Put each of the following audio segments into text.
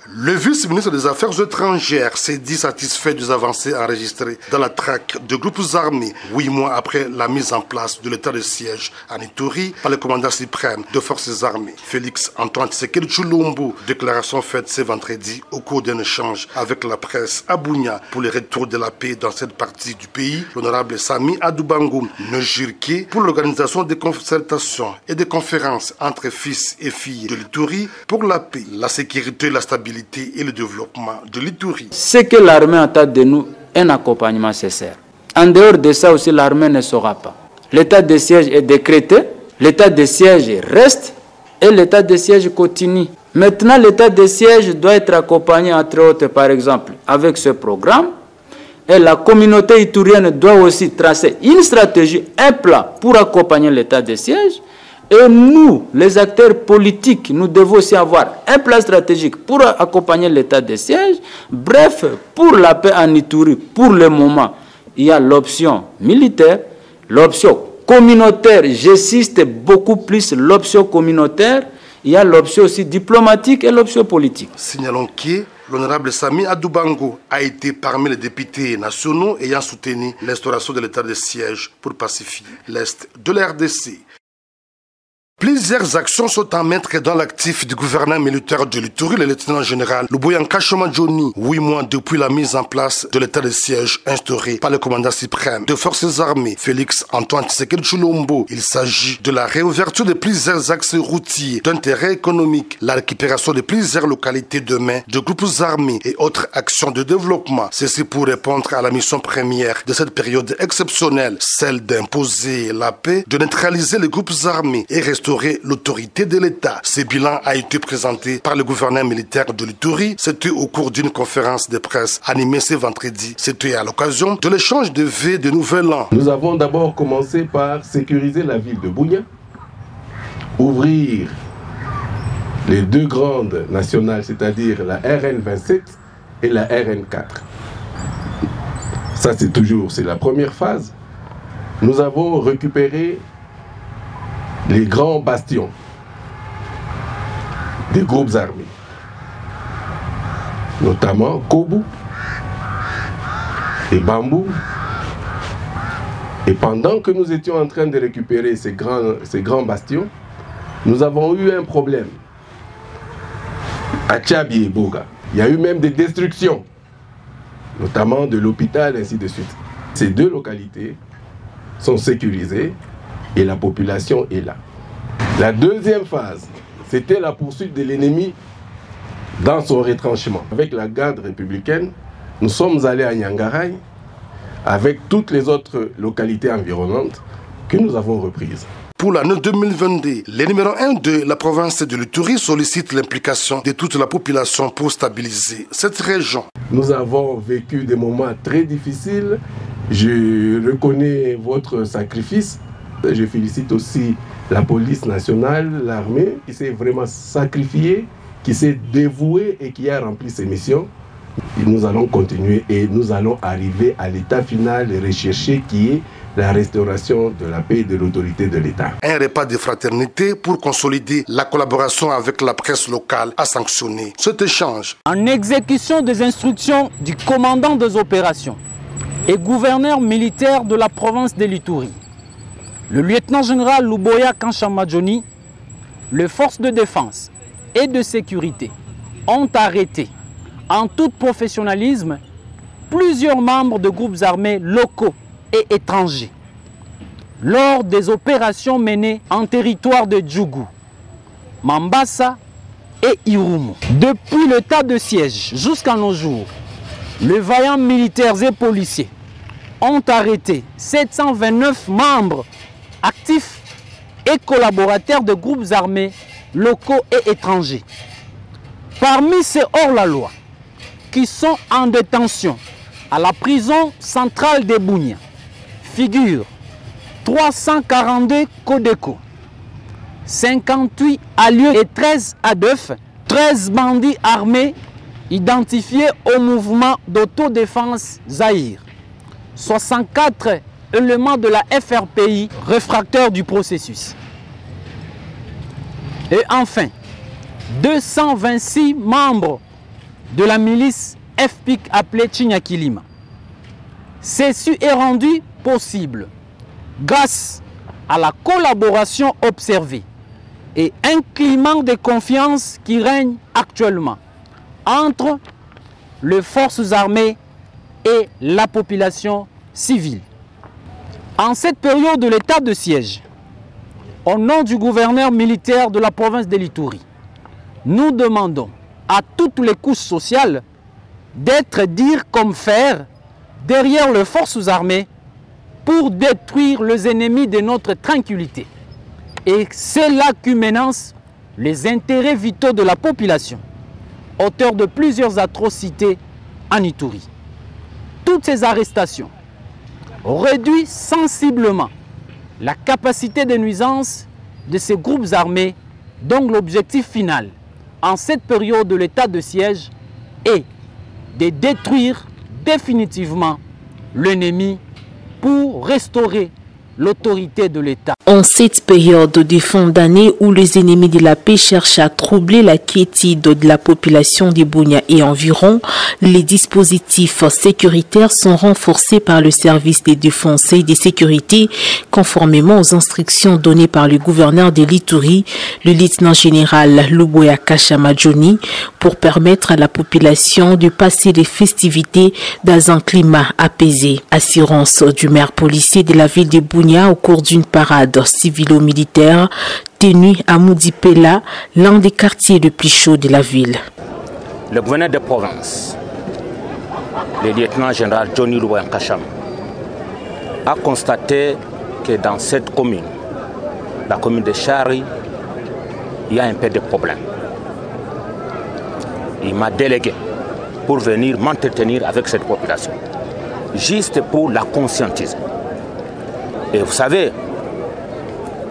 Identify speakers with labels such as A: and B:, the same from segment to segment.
A: Le vice-ministre des Affaires étrangères s'est dit satisfait des avancées enregistrées dans la traque de groupes armés 8 mois après la mise en place de l'état de siège en Ituri par le commandant suprême de forces armées, Félix Antoine Tshisekedi Tshilombo. Déclaration faite ce vendredi au cours d'un échange avec la presse à Bunia pour le retour de la paix dans cette partie du pays. L'honorable Sami Adoubango ne jure que pour l'organisation des concertations et des conférences entre fils et filles de l'Ituri pour la paix, la sécurité et la stabilité et le développement de l'Ituri.
B: C'est que l'armée attend de nous un accompagnement nécessaire. En dehors de ça aussi, l'armée ne saura pas. L'état de siège est décrété, l'état de siège reste et l'état de siège continue. Maintenant, l'état de siège doit être accompagné, entre autres, par exemple, avec ce programme. Et la communauté iturienne doit aussi tracer une stratégie, un plat pour accompagner l'état de siège. Et nous, les acteurs politiques, nous devons aussi avoir un plan stratégique pour accompagner l'état de siège. Bref, pour la paix en Ituri, pour le moment, il y a l'option militaire, l'option communautaire, j'insiste beaucoup plus l'option communautaire, il y a l'option aussi diplomatique et l'option politique.
A: Signalons que l'honorable Sami Adoubango a été parmi les députés nationaux ayant soutenu l'instauration de l'état de siège pour pacifier l'Est de la RDC. Plusieurs actions sont à mettre dans l'actif du gouverneur militaire de l'Ituri, le lieutenant-général Luboyanka Shomadjoni, 8 mois depuis la mise en place de l'état de siège instauré par le commandant suprême de forces armées, Félix Antoine Tshisekedi Tshilombo. Il s'agit de la réouverture de plusieurs axes routiers d'intérêt économique, la récupération de plusieurs localités de main de groupes armés et autres actions de développement. Ceci pour répondre à la mission première de cette période exceptionnelle, celle d'imposer la paix, de neutraliser les groupes armés et restaurer l'autorité de l'État. Ce bilan a été présenté par le gouverneur militaire de l'Ituri. C'était au cours d'une conférence de presse animée ce vendredi. C'était à l'occasion de l'échange de vœux de Nouvel An.
C: Nous avons d'abord commencé par sécuriser la ville de Bunia, ouvrir les deux grandes nationales, c'est-à-dire la RN27 et la RN4. Ça, c'est la première phase. Nous avons récupéré les grands bastions des groupes armés, notamment Kobu et Bambou. Et pendant que nous étions en train de récupérer ces grands bastions, nous avons eu un problème à Tchabi et Boga. Il y a eu même des destructions, notamment de l'hôpital, ainsi de suite. Ces deux localités sont sécurisées et la population est là. La deuxième phase, c'était la poursuite de l'ennemi dans son retranchement. Avec la garde républicaine, nous sommes allés à Nyangaray avec toutes les autres localités environnantes que nous avons reprises.
A: Pour l'année 2022, le numéro 1 de la province de l'Ituri sollicite l'implication de toute la population pour stabiliser cette région.
C: Nous avons vécu des moments très difficiles. Je reconnais votre sacrifice. Je félicite aussi la police nationale, l'armée, qui s'est vraiment sacrifiée, qui s'est dévouée et qui a rempli ses missions. Et nous allons continuer et nous allons arriver à l'état final et rechercher qui est la restauration de la paix et de l'autorité de l'État.
A: Un repas de fraternité pour consolider la collaboration avec la presse locale a sanctionné cet échange.
B: En exécution des instructions du commandant des opérations et gouverneur militaire de la province de l'Ituri, le lieutenant-général Luboyanka Shomadjoni, les forces de défense et de sécurité ont arrêté en tout professionnalisme plusieurs membres de groupes armés locaux et étrangers lors des opérations menées en territoire de Djougou, Mambasa et Irumu. Depuis l'état de siège jusqu'à nos jours, les vaillants militaires et policiers ont arrêté 729 membres actifs et collaborateurs de groupes armés locaux et étrangers. Parmi ces hors-la-loi qui sont en détention à la prison centrale de Bunia figurent 342 Codeco, 58 alliés et 13 ADF, 13 bandits armés identifiés au mouvement d'autodéfense Zaïre, 64 éléments de la FRPI réfractaires du processus. Et enfin, 226 membres de la milice FPIC appelée Chinyakilima. Ceci est rendu possible grâce à la collaboration observée et un climat de confiance qui règne actuellement entre les forces armées et la population civile. En cette période de l'état de siège, au nom du gouverneur militaire de la province de l'Ituri, nous demandons à toutes les couches sociales d'être dire comme faire derrière les forces armées pour détruire les ennemis de notre tranquillité. Et c'est là que menacent les intérêts vitaux de la population, auteur de plusieurs atrocités en Ituri. Toutes ces arrestations réduisent sensiblement la capacité de nuisance de ces groupes armés, dont l'objectif final en cette période de l'état de siège est de détruire définitivement l'ennemi pour restaurer l'autorité de l'État.
D: En cette période de fin d'année où les ennemis de la paix cherchent à troubler la quiétude de la population de Bunia et environ, les dispositifs sécuritaires sont renforcés par le service de défense et de sécurité conformément aux instructions données par le gouverneur de l'Ituri, le lieutenant général Luboya Kashamadjoni, pour permettre à la population de passer les festivités dans un climat apaisé. Assurance du maire policier de la ville de Bunia au cours d'une parade civilo-militaire tenue à Moudipela, l'un des quartiers les plus chauds de la ville.
E: Le gouverneur de province, le lieutenant général Johnny Luboya Kasham, a constaté que dans cette commune, la commune de Chari, il y a un peu de problèmes. Il m'a délégué pour venir m'entretenir avec cette population, juste pour la conscientiser. Et vous savez,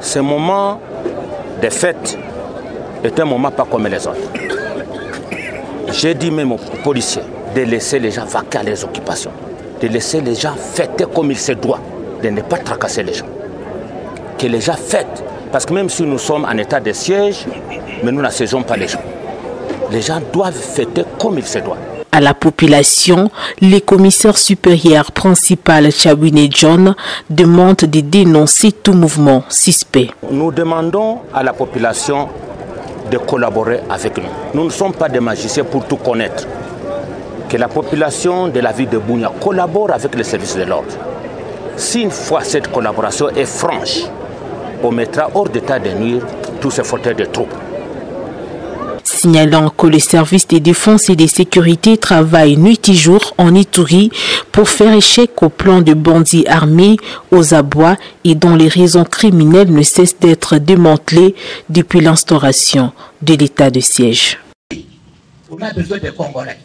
E: ce moment de fête est un moment pas comme les autres. J'ai dit même aux policiers de laisser les gens vaquer à leurs occupations, de laisser les gens fêter comme il se doit, de ne pas tracasser les gens. Que les gens fêtent, parce que même si nous sommes en état de siège, mais nous n'assaisons pas les gens. Les gens doivent fêter comme il se doit.
D: À la population, les commissaires supérieurs principal Chabine John demandent de dénoncer tout mouvement suspect.
E: Nous demandons à la population de collaborer avec nous. Nous ne sommes pas des magiciens pour tout connaître. Que la population de la ville de Bunia collabore avec les services de l'ordre. Si une fois cette collaboration est franche, on mettra hors d'état de nuire tous ces fauteurs de troupes.
D: Signalant que le service de défense et de sécurité travaille nuit et jour en Ituri pour faire échec au plan de bandits armés aux abois et dont les raisons criminelles ne cessent d'être démantelées depuis l'instauration de l'état de siège.
F: On a besoin de Congolais.